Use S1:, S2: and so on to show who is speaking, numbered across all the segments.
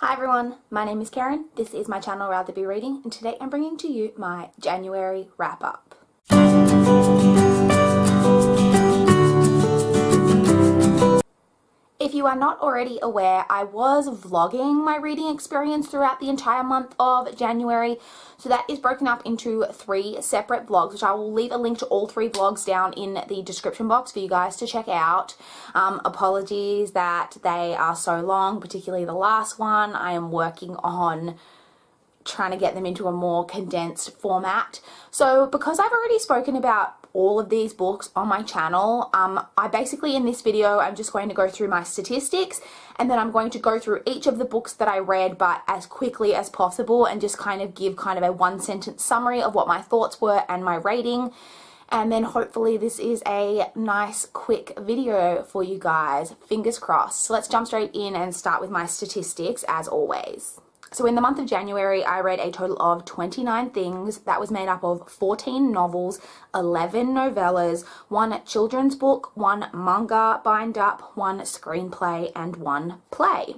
S1: Hi everyone, my name is Karen, this is my channel RatherBeReading, and today I'm bringing to you my January wrap-up. If you are not already aware, I was vlogging my reading experience throughout the entire month of January. So that is broken up into 3 separate vlogs, which I will leave a link to all 3 vlogs down in the description box for you guys to check out. Apologies that they are so long, particularly the last one. I am working on trying to get them into a more condensed format. So because I've already spoken about all of these books on my channel, I basically in this video I'm just going to go through my statistics, and then I'm going to go through each of the books that I read but as quickly as possible and just kind of give kind of a 1-sentence summary of what my thoughts were and my rating. And then hopefully this is a nice quick video for you guys, fingers crossed. So let's jump straight in and start with my statistics as always. So in the month of January, I read a total of 29 things. That was made up of 14 novels, 11 novellas, 1 children's book, 1 manga bind-up, 1 screenplay, and 1 play.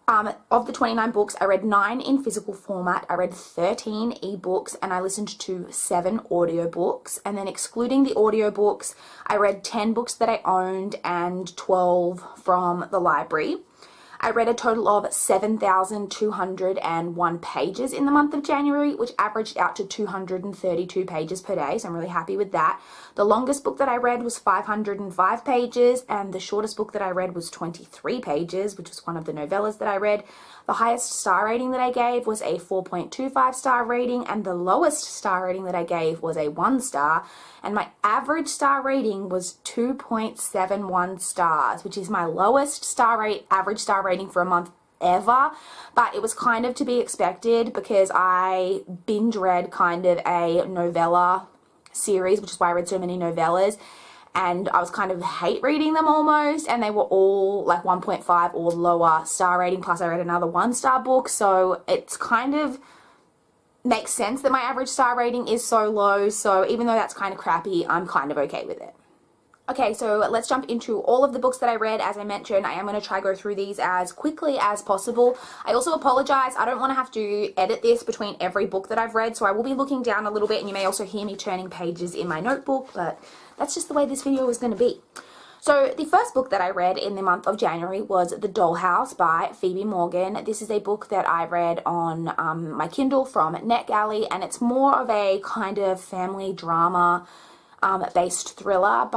S1: Of the 29 books, I read 9 in physical format, I read 13 ebooks, and I listened to 7 audiobooks. And then excluding the audiobooks, I read 10 books that I owned and 12 from the library. I read a total of 7,201 pages in the month of January, which averaged out to 232 pages per day, so I'm really happy with that. The longest book that I read was 505 pages, and the shortest book that I read was 23 pages, which was one of the novellas that I read. The highest star rating that I gave was a 4.25 star rating, and the lowest star rating that I gave was a 1 star, and my average star rating was 2.71 stars, which is my lowest average star rating for a month ever, but it was kind of to be expected because I binge read kind of a novella series, which is why I read so many novellas, and I was kind of hate reading them almost, and they were all like 1.5 or lower star rating, plus I read another 1-star book, so it's kind of makes sense that my average star rating is so low. So even though that's kind of crappy, I'm kind of okay with it. Okay, so let's jump into all of the books that I read. As I mentioned, I am going to try go through these as quickly as possible. I also apologize, I don't want to have to edit this between every book that I've read, so I will be looking down a little bit, and you may also hear me turning pages in my notebook, but that's just the way this video is going to be. So the first book that I read in the month of January was The Dollhouse by Phoebe Morgan. This is a book that I read on my Kindle from NetGalley, and it's more of a kind of family drama based thriller,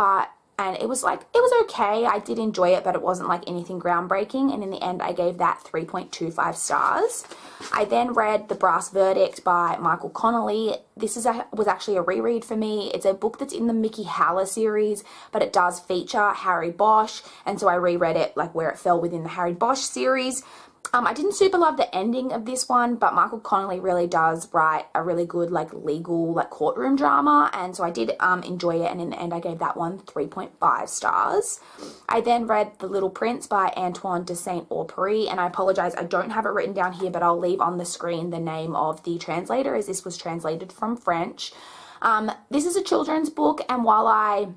S1: and it was okay. I did enjoy it, but it wasn't like anything groundbreaking, and in the end I gave that 3.25 stars. I then read The Brass Verdict by Michael Connolly. This was actually a reread for me. It's a book that's in the Mickey Haller series, but it does feature Harry Bosch, and so I reread it like where it fell within the Harry Bosch series. I didn't super love the ending of this one, but Michael Connolly really does write a really good like legal like courtroom drama, and so I did enjoy it, and in the end I gave that one 3.5 stars. I then read The Little Prince by Antoine de Saint-Exupéry, and I apologize, I don't have it written down here, but I'll leave on the screen the name of the translator, as this was translated from French. This is a children's book, and while I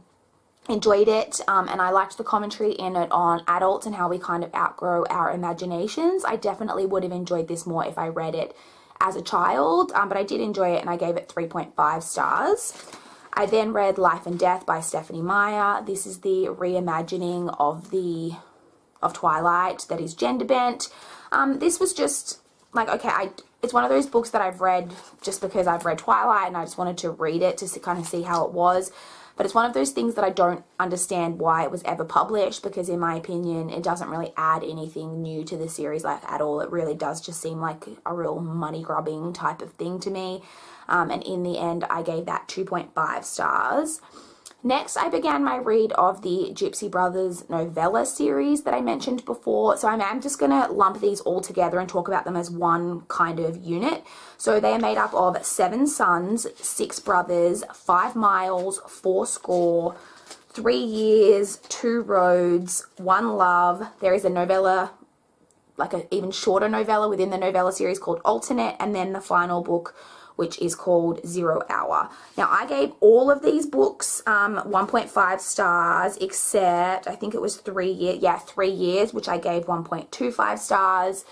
S1: enjoyed it and I liked the commentary in it on adults and how we kind of outgrow our imaginations, I definitely would have enjoyed this more if I read it as a child, but I did enjoy it and I gave it 3.5 stars. I then read Life and Death by Stephanie Meyer. This is the reimagining of Twilight that is gender bent. This was just like, okay, it's one of those books that I've read just because I've read Twilight and I just wanted to read it to kind of see how it was. But it's one of those things that I don't understand why it was ever published, because in my opinion, it doesn't really add anything new to the series like at all. It really does just seem like a real money grubbing type of thing to me. And in the end, I gave that 2.5 stars. Next, I began my read of the Gypsy Brothers novella series that I mentioned before. So I'm just going to lump these all together and talk about them as one kind of unit. So they are made up of 7 sons, 6 brothers, 5 miles, 4 score, 3 years, 2 roads, 1 love. There is a novella, like an even shorter novella within the novella series called Alternate, and then the final book, which is called 0 Hour. Now, I gave all of these books 1.5 stars, except I think it was 3 years, which I gave 1.25 stars.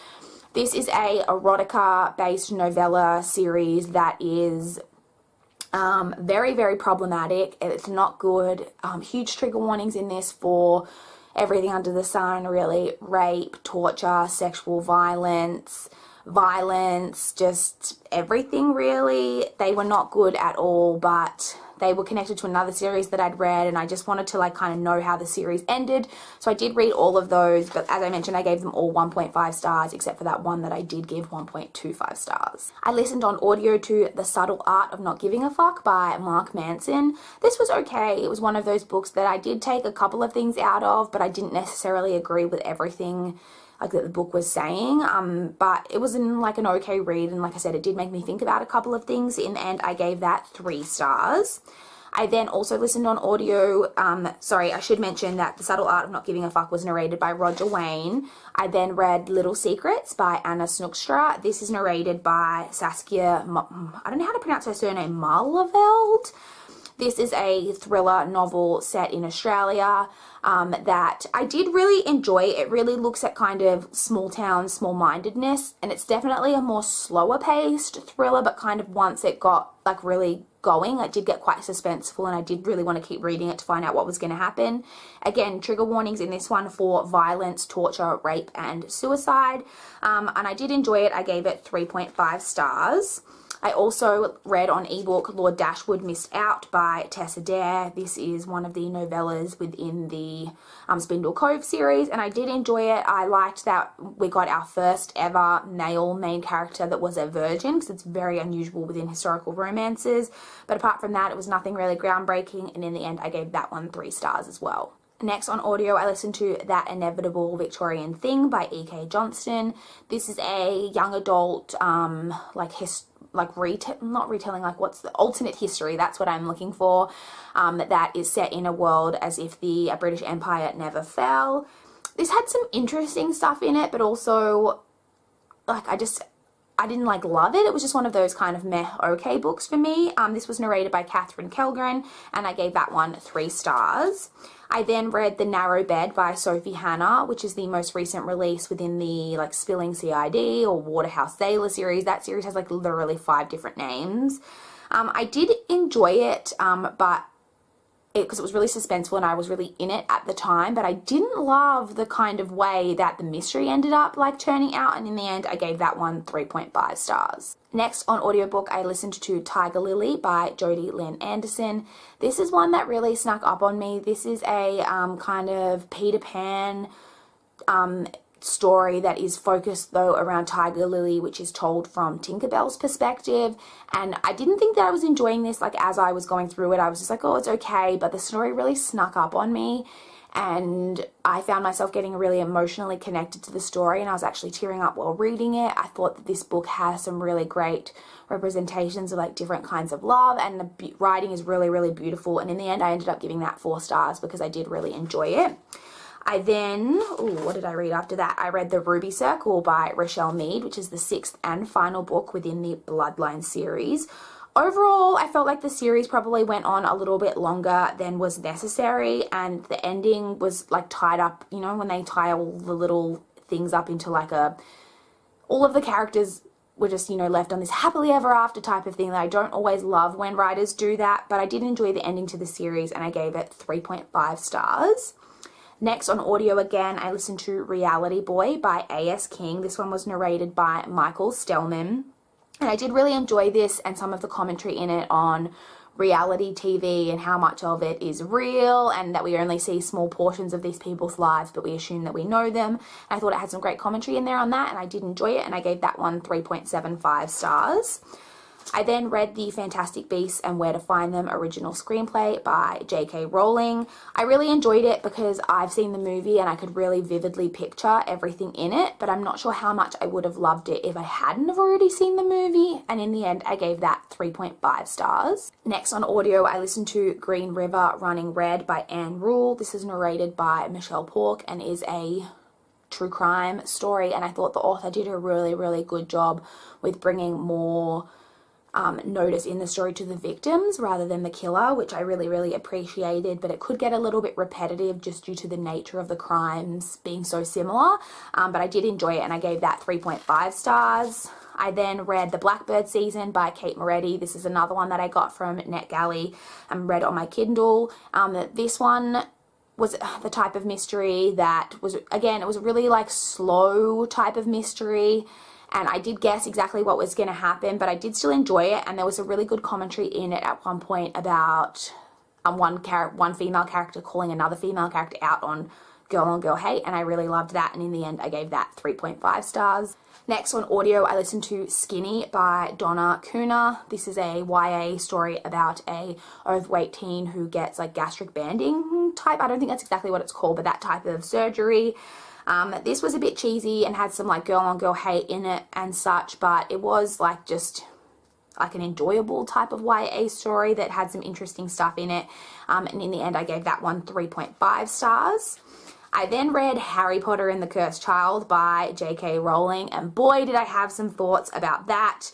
S1: This is a erotica-based novella series that is very, very problematic. It's not good. Huge trigger warnings in this for everything under the sun, really. Rape, torture, sexual violence, just everything, really. They were not good at all, but they were connected to another series that I'd read, and I just wanted to kind of know how the series ended. So I did read all of those, but as I mentioned, I gave them all 1.5 stars, except for that one that I did give 1.25 stars. I listened on audio to The Subtle Art of Not Giving a Fuck by Mark Manson. This was okay. It was one of those books that I did take a couple of things out of, but I didn't necessarily agree with everything that the book was saying, but it was an okay read, and like I said, it did make me think about a couple of things. In the end, I gave that 3 stars. I then also listened on audio, I should mention that The Subtle Art of Not Giving a Fuck was narrated by Roger Wayne. I then read Little Secrets by Anna Snoekstra. This is narrated by Saskia, I don't know how to pronounce her surname, Marlaveld. This is a thriller novel set in Australia that I did really enjoy. It really looks at kind of small town, small-mindedness, and it's definitely a more slower paced thriller, but kind of once it got really going, it did get quite suspenseful, and I did really want to keep reading it to find out what was going to happen. Again, trigger warnings in this one for violence, torture, rape, and suicide, and I did enjoy it. I gave it 3.5 stars. I also read on ebook Lord Dashwood Missed Out by Tessa Dare. This is one of the novellas within the Spindle Cove series, and I did enjoy it. I liked that we got our first ever male main character that was a virgin, because it's very unusual within historical romances. But apart from that, it was nothing really groundbreaking, and in the end, I gave that one 3 stars as well. Next on audio, I listened to That Inevitable Victorian Thing by E.K. Johnston. This is a young adult, what's the alternate history, that's what I'm looking for, that is set in a world as if the British Empire never fell. This had some interesting stuff in it, but also, I didn't love it. It was just one of those kind of meh okay books for me. This was narrated by Catherine Kellgren, and I gave that one 3 stars. I then read The Narrow Bed by Sophie Hannah, which is the most recent release within the Spilling CID or Waterhouse Sailor series. That series has literally 5 different names. I did enjoy it, because it was really suspenseful and I was really in it at the time, but I didn't love the kind of way that the mystery ended up turning out, and in the end I gave that one 3.5 stars. Next on audiobook, I listened to Tiger Lily by Jodie Lynn Anderson. This is one that really snuck up on me. This is a kind of Peter Pan story that is focused though around Tiger Lily, which is told from Tinkerbell's perspective, and I didn't think that I was enjoying this as I was going through it. I was just oh, it's okay, but the story really snuck up on me, and I found myself getting really emotionally connected to the story, and I was actually tearing up while reading it. I thought that this book has some really great representations of different kinds of love, and the writing is really, really beautiful, and in the end I ended up giving that 4 stars because I did really enjoy it. I then, what did I read after that? I read The Ruby Circle by Rochelle Mead, which is the 6th and final book within the Bloodline series. Overall, I felt like the series probably went on a little bit longer than was necessary, and the ending was tied up, when they tie all the little things up into all of the characters were just, left on this happily ever after type of thing that I don't always love when writers do that, but I did enjoy the ending to the series and I gave it 3.5 stars. Next on audio again, I listened to Reality Boy by A.S. King. This one was narrated by Michael Stellman. And I did really enjoy this and some of the commentary in it on reality TV and how much of it is real, and that we only see small portions of these people's lives, but we assume that we know them. And I thought it had some great commentary in there on that, and I did enjoy it, and I gave that one 3.75 stars. I then read The Fantastic Beasts and Where to Find Them original screenplay by J.K. Rowling. I really enjoyed it because I've seen the movie and I could really vividly picture everything in it, but I'm not sure how much I would have loved it if I hadn't have already seen the movie, and in the end I gave that 3.5 stars. Next on audio, I listened to Green River Running Red by Anne Rule. This is narrated by Michelle Pork and is a true crime story, and I thought the author did a really, really good job with bringing more notice in the story to the victims rather than the killer, which I really, really appreciated, but it could get a little bit repetitive just due to the nature of the crimes being so similar, but I did enjoy it and I gave that 3.5 stars. I then read The Blackbird Season by Kate Moretti. This is another one that I got from NetGalley and read on my Kindle. This one was the type of mystery that was, again, it was a really like slow type of mystery, and I did guess exactly what was going to happen, but I did still enjoy it, and there was a really good commentary in it at one point about one female character calling another female character out on girl hate, and I really loved that, and in the end I gave that 3.5 stars. Next on audio, I listened to Skinny by Donna Kuna. This is a YA story about a overweight teen who gets like gastric banding type, I don't think that's exactly what it's called, but that type of surgery. This was a bit cheesy and had some like girl on girl hate in it and such, but it was like just like an enjoyable type of YA story that had some interesting stuff in it. And in the end, I gave that one 3.5 stars. I then read Harry Potter and the Cursed Child by J.K. Rowling, and boy, did I have some thoughts about that.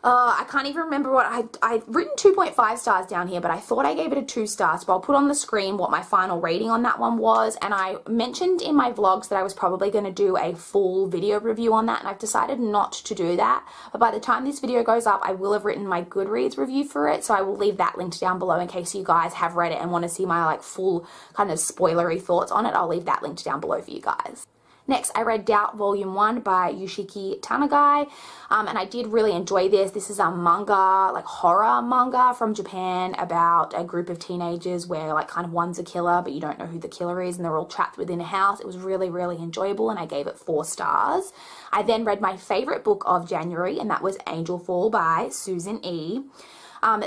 S1: I can't even remember what I've written 2.5 stars down here, but I thought I gave it a 2 stars, but I'll put on the screen what my final rating on that one was, and I mentioned in my vlogs that I was probably going to do a full video review on that, and I've decided not to do that, but by the time this video goes up, I will have written my Goodreads review for it, so I will leave that linked down below in case you guys have read it and want to see my like full kind of spoilery thoughts on it. I'll leave that linked down below for you guys. Next, I read Doubt Volume 1 by Yoshiki Tanagai, and I did really enjoy this. This is a manga, like horror manga from Japan about a group of teenagers where like kind of one's a killer, but you don't know who the killer is, and they're all trapped within a house. It was really, really enjoyable, and I gave it 4 stars. I then read my favorite book of January, and that was Angel Fall by Susan E.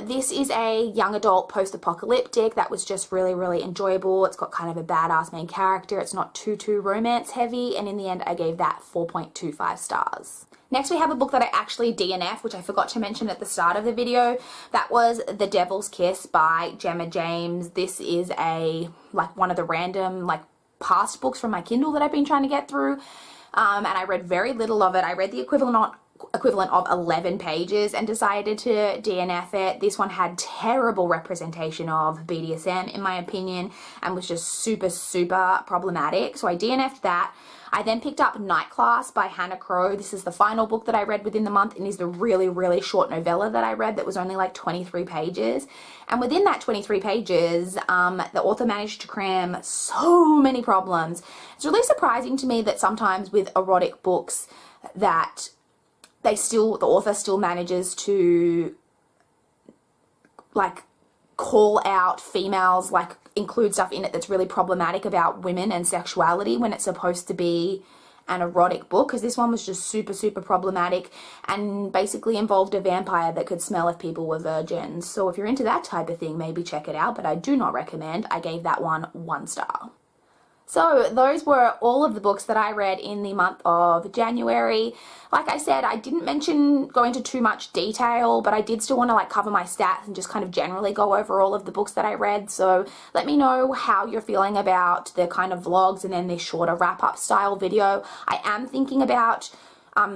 S1: This is a young adult post-apocalyptic that was just really, really enjoyable. It's got kind of a badass main character. It's not too romance heavy, and in the end I gave that 4.25 stars. Next we have a book that I actually DNF, which I forgot to mention at the start of the video. That was The Devil's Kiss by Gemma James. This is one of the random past books from my Kindle that I've been trying to get through, and I read very little of it. I read the equivalent of 11 pages and decided to DNF it. This one had terrible representation of BDSM in my opinion and was just super problematic, so I DNF'd that. I then picked up Night Class by Hannah Crow. This is the final book that I read within the month, and is the really short novella that I read that was only like 23 pages. And within that 23 pages, the author managed to cram so many problems. It's really surprising to me that sometimes with erotic books that the author still manages to like call out females, like include stuff in it that's really problematic about women and sexuality when it's supposed to be an erotic book, because this one was just super problematic and basically involved a vampire that could smell if people were virgins. So if you're into that type of thing, maybe check it out, but I do not recommend. I gave that one 1 star. So those were all of the books that I read in the month of January. Like I said, I didn't mention going into too much detail, but I did still want to cover my stats and just kind of generally go over all of the books that I read. So let me know how you're feeling about the kind of vlogs and then this shorter wrap-up style video. I am thinking about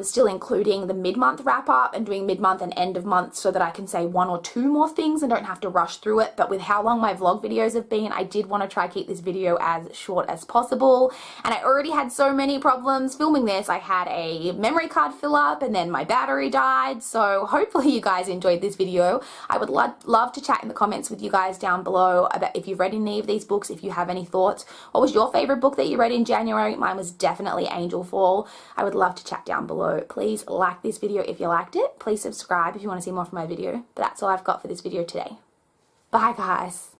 S1: still including the mid-month wrap-up and doing mid-month and end of month so that I can say 1 or 2 more things and don't have to rush through it. But with how long my vlog videos have been, I did want to try keep this video as short as possible. And I already had so many problems filming this. I had a memory card fill up and then my battery died. So hopefully you guys enjoyed this video. I would love to chat in the comments with you guys down below about if you've read any of these books, if you have any thoughts. What was your favorite book that you read in January? Mine was definitely Angel Fall. I would love to chat down below. Please like this video if you liked it. Please subscribe if you want to see more from my video. But that's all I've got for this video today. Bye guys.